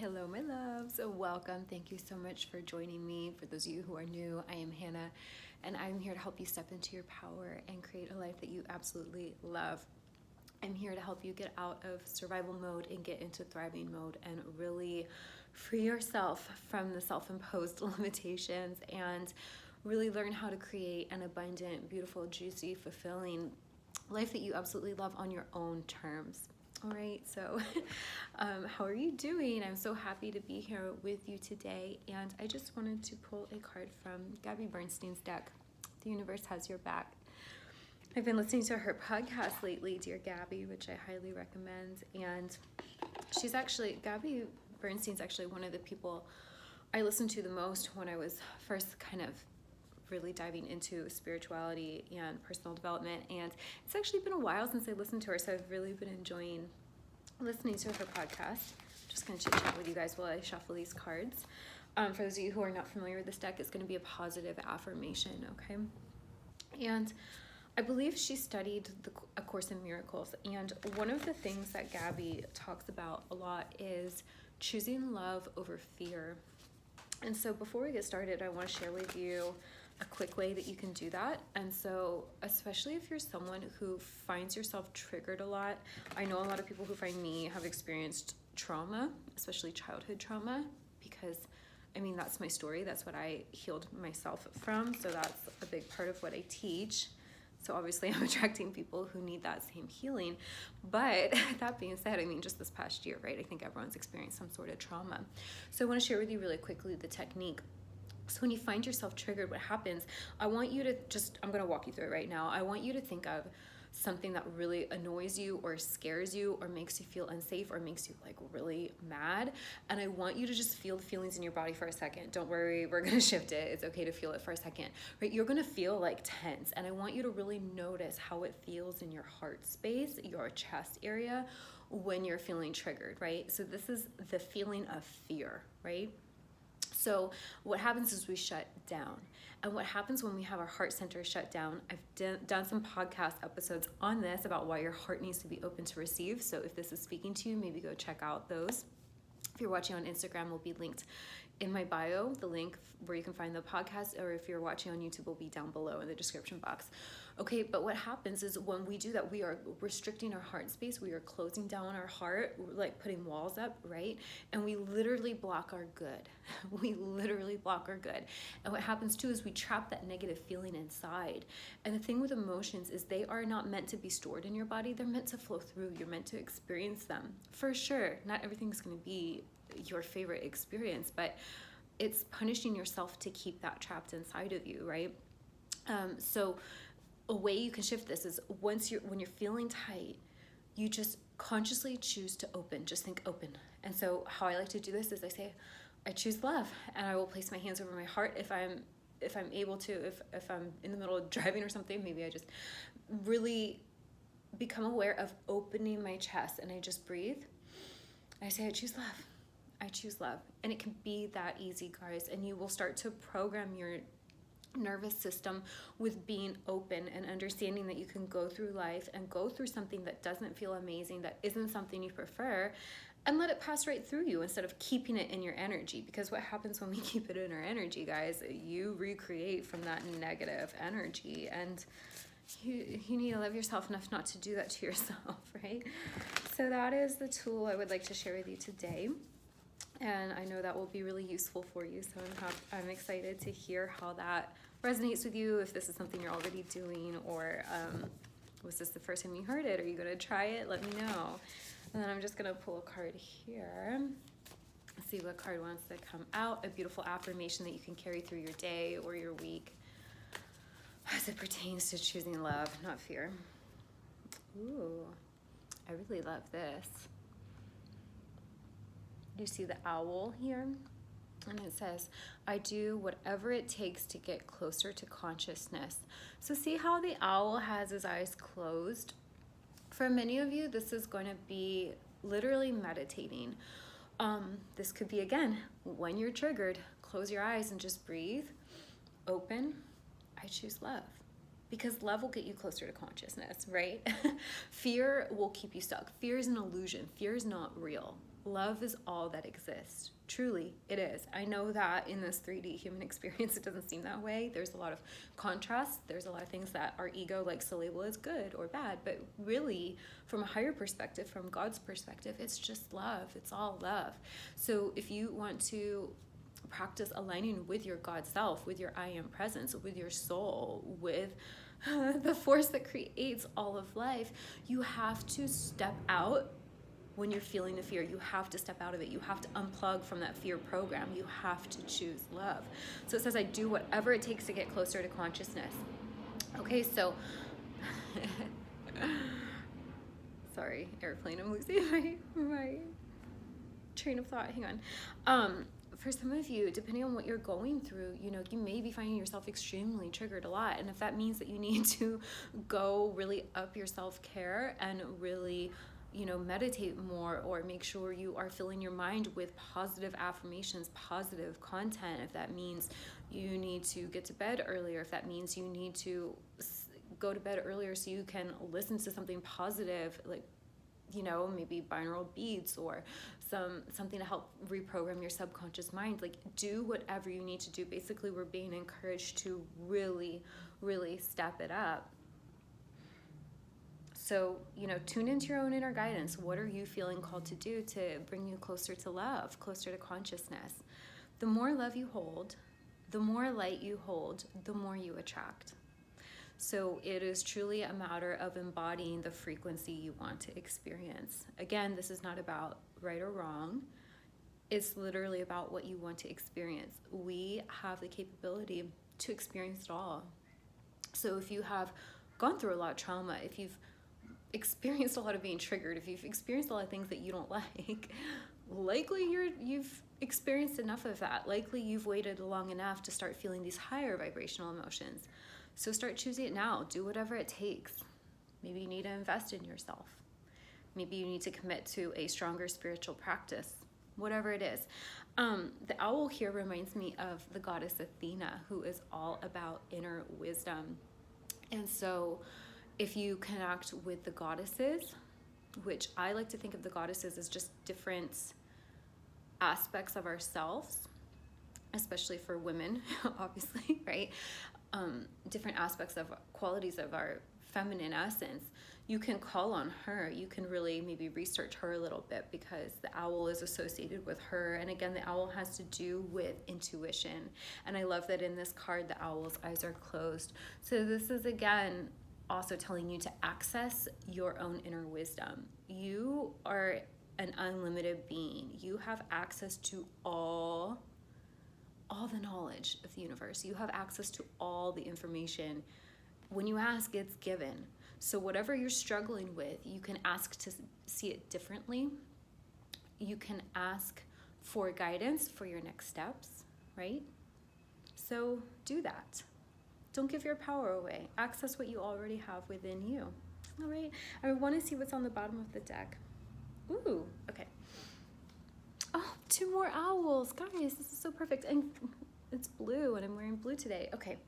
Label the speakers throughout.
Speaker 1: Hello, my loves. Welcome. Thank you so much for joining me. For those of you who are new, I am Hannah, and I'm here to help you step into your power and create a life that you absolutely love. I'm here to help you get out of survival mode and get into thriving mode and really free yourself from the self-imposed limitations and really learn how to create an abundant, beautiful, juicy, fulfilling life that you absolutely love on your own terms. All right, so how are you doing? I'm so happy to be here with you today, and I just wanted to pull a card from Gabby Bernstein's deck. The universe has your back. I've been listening to her podcast lately, Dear Gabby, which I highly recommend, and Gabby Bernstein's actually one of the people I listened to the most when I was first kind of really diving into spirituality and personal development, and it's actually been a while since I listened to her, so I've really been enjoying listening to her podcast. I'm just going to chit chat with you guys while I shuffle these cards. For those of you who are not familiar with this deck, it's going to be a positive affirmation, okay? And I believe she studied A Course in Miracles, and one of the things that Gabby talks about a lot is choosing love over fear. And so before we get started, I want to share with you a quick way that you can do that. And so especially if you're someone who finds yourself triggered a lot, I know a lot of people who find me have experienced trauma, especially childhood trauma, because I mean, that's my story. That's what I healed myself from. So that's a big part of what I teach. So obviously I'm attracting people who need that same healing. But that being said, I mean, just this past year, right? I think everyone's experienced some sort of trauma. So I want to share with you really quickly the technique. So when you find yourself triggered, what happens, I'm going to walk you through it right now. I want you to think of something that really annoys you or scares you or makes you feel unsafe or makes you like really mad. And I want you to just feel the feelings in your body for a second. Don't worry, we're going to shift it. It's okay to feel it for a second, right? You're going to feel like tense. And I want you to really notice how it feels in your heart space, your chest area when you're feeling triggered, right? So this is the feeling of fear, right? So what happens is we shut down. And what happens when we have our heart center shut down, I've done some podcast episodes on this about why your heart needs to be open to receive. So if this is speaking to you, maybe go check out those. If you're watching on Instagram, will be linked in my bio, the link where you can find the podcast, or if you're watching on YouTube, will be down below in the description box. Okay, but what happens is when we do that, we are restricting our heart space. We are closing down our heart, like putting walls up, right? And we literally block our good. We literally block our good. And what happens too is we trap that negative feeling inside. And the thing with emotions is they are not meant to be stored in your body. They're meant to flow through. You're meant to experience them. For sure, not everything's going to be your favorite experience, but it's punishing yourself to keep that trapped inside of you, right? So a way you can shift this is when you're feeling tight, you just consciously choose to open. Just think open. And so how I like to do this is I say, I choose love, and I will place my hands over my heart if I'm able to. If I'm in the middle of driving or something, maybe I just really become aware of opening my chest, and I just breathe. I say, I choose love. I choose love. And it can be that easy, guys. And you will start to program your nervous system with being open and understanding that you can go through life and go through something that doesn't feel amazing, that isn't something you prefer, and let it pass right through you instead of keeping it in your energy. Because what happens when we keep it in our energy, guys, you recreate from that negative energy, and you need to love yourself enough not to do that to yourself, right? So that is the tool I would like to share with you today. And I know that will be really useful for you. So I'm excited to hear how that resonates with you, if this is something you're already doing, or was this the first time you heard it? Are you going to try it? Let me know. And then I'm just going to pull a card here. See what card wants to come out. A beautiful affirmation that you can carry through your day or your week as it pertains to choosing love, not fear. Ooh, I really love this. You see the owl here? And it says, I do whatever it takes to get closer to consciousness. So see how the owl has his eyes closed? For many of you, this is going to be literally meditating. This could be, again, when you're triggered, close your eyes and just breathe. Open. I choose love. Because love will get you closer to consciousness, right? Fear will keep you stuck. Fear is an illusion. Fear is not real. Love is all that exists. Truly, it is. I know that in this 3D human experience, it doesn't seem that way. There's a lot of contrast. There's a lot of things that our ego likes to label as good or bad. But really, from a higher perspective, from God's perspective, it's just love. It's all love. So if you want to practice aligning with your God self, with your I am presence, with your soul, with the force that creates all of life, you have to step out. When you're feeling the fear, you have to step out of it. You have to unplug from that fear program. You have to choose love. So it says, I do whatever it takes to get closer to consciousness. Okay, so, sorry, airplane, I'm losing my train of thought. Hang on. For some of you, depending on what you're going through, you may be finding yourself extremely triggered a lot. And if that means that you need to go really up your self-care and really meditate more, or make sure you are filling your mind with positive affirmations, positive content. If that means you need to get to bed earlier, if that means you need to go to bed earlier so you can listen to something positive, like, maybe binaural beats or something to help reprogram your subconscious mind. Like, do whatever you need to do. Basically, we're being encouraged to really, really step it up. So, tune into your own inner guidance. What are you feeling called to do to bring you closer to love, closer to consciousness? The more love you hold, the more light you hold, the more you attract. So it is truly a matter of embodying the frequency you want to experience. Again, this is not about right or wrong. It's literally about what you want to experience. We have the capability to experience it all. So if you have gone through a lot of trauma, if you've experienced a lot of being triggered, if you've experienced a lot of things that you don't like, likely you've experienced enough of that. Likely you've waited long enough to start feeling these higher vibrational emotions. So start choosing it now. Do whatever it takes. Maybe you need to invest in yourself. Maybe you need to commit to a stronger spiritual practice. Whatever it is. The owl here reminds me of the goddess Athena, who is all about inner wisdom. And so if you connect with the goddesses, which I like to think of the goddesses as just different aspects of ourselves, especially for women, obviously, right? Different aspects of qualities of our feminine essence, you can call on her. You can really maybe research her a little bit, because the owl is associated with her. And again, the owl has to do with intuition. And I love that in this card, the owl's eyes are closed. So this is, again, also telling you to access your own inner wisdom. You are an unlimited being. You have access to all the knowledge of the universe. You have access to all the information. When you ask, it's given. So whatever you're struggling with, you can ask to see it differently. You can ask for guidance for your next steps, right? So do that. Don't give your power away. Access what you already have within you. All right. I want to see what's on the bottom of the deck. Ooh, okay. Oh, 2 more owls. Guys, this is so perfect. And it's blue, and I'm wearing blue today. Okay.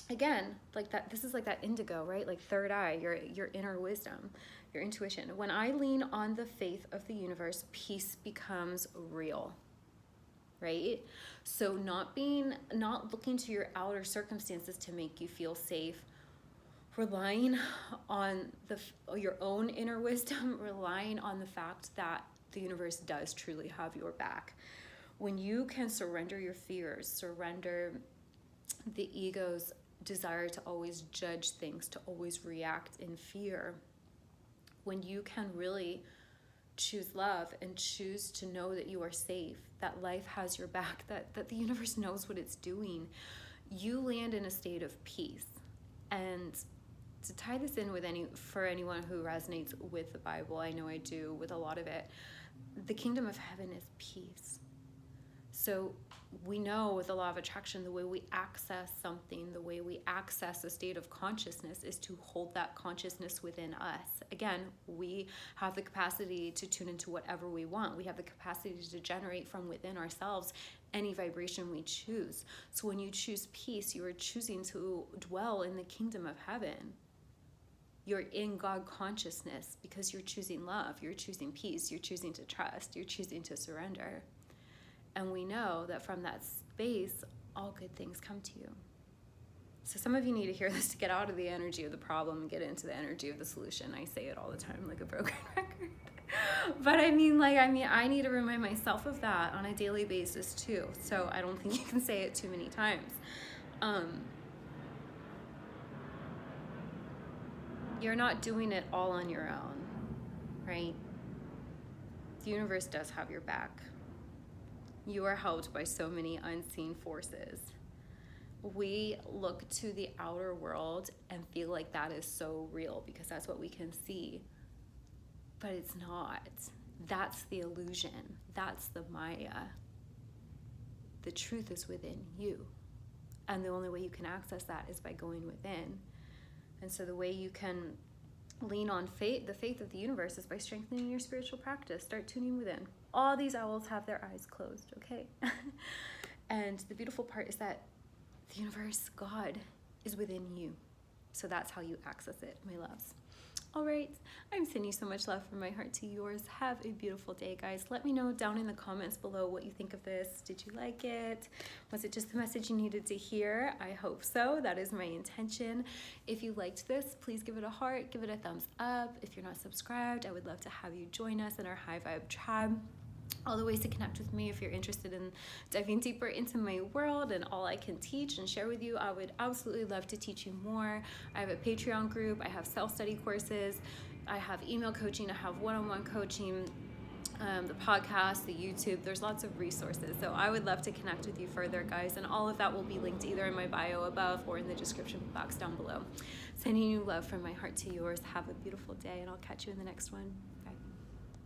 Speaker 1: Again, like that, this is like that indigo, right? Like third eye, your inner wisdom, your intuition. When I lean on the faith of the universe, peace becomes real. Right? So not looking to your outer circumstances to make you feel safe, relying on your own inner wisdom, relying on the fact that the universe does truly have your back. When you can surrender your fears, surrender the ego's desire to always judge things, to always react in fear, when you can really choose love and choose to know that you are safe, that life has your back, that the universe knows what it's doing, you land in a state of peace. And to tie this in with for anyone who resonates with the Bible, I know I do with a lot of it, the kingdom of heaven is peace. So we know with the law of attraction, the way we access something, the way we access a state of consciousness is to hold that consciousness within us. Again, we have the capacity to tune into whatever we want. We have the capacity to generate from within ourselves any vibration we choose. So when you choose peace, you are choosing to dwell in the kingdom of heaven. You're in God consciousness because you're choosing love, you're choosing peace, you're choosing to trust, you're choosing to surrender. And we know that from that space, all good things come to you. So some of you need to hear this to get out of the energy of the problem and get into the energy of the solution. I say it all the time like a broken record. But I need to remind myself of that on a daily basis too. So I don't think you can say it too many times. You're not doing it all on your own, right? The universe does have your back. You are helped by so many unseen forces. We look to the outer world and feel like that is so real because that's what we can see. But it's not. That's the illusion. That's the Maya. The truth is within you. And the only way you can access that is by going within. And so the way you can lean on faith, the faith of the universe, is by strengthening your spiritual practice. Start tuning within. All these owls have their eyes closed, okay? And the beautiful part is that the universe, God, is within you. So that's how you access it, my loves. All right, I'm sending you so much love from my heart to yours. Have a beautiful day, guys. Let me know down in the comments below what you think of this. Did you like it? Was it just the message you needed to hear? I hope so. That is my intention. If you liked this, please give it a heart, give it a thumbs up. If you're not subscribed, I would love to have you join us in our High Vibe tribe. All the ways to connect with me if you're interested in diving deeper into my world and all I can teach and share with you. I would absolutely love to teach you more. I have a Patreon group. I have self-study courses. I have email coaching. I have one-on-one coaching, the podcast, the YouTube. There's lots of resources. So I would love to connect with you further, guys. And all of that will be linked either in my bio above or in the description box down below. Sending you love from my heart to yours. Have a beautiful day, and I'll catch you in the next one.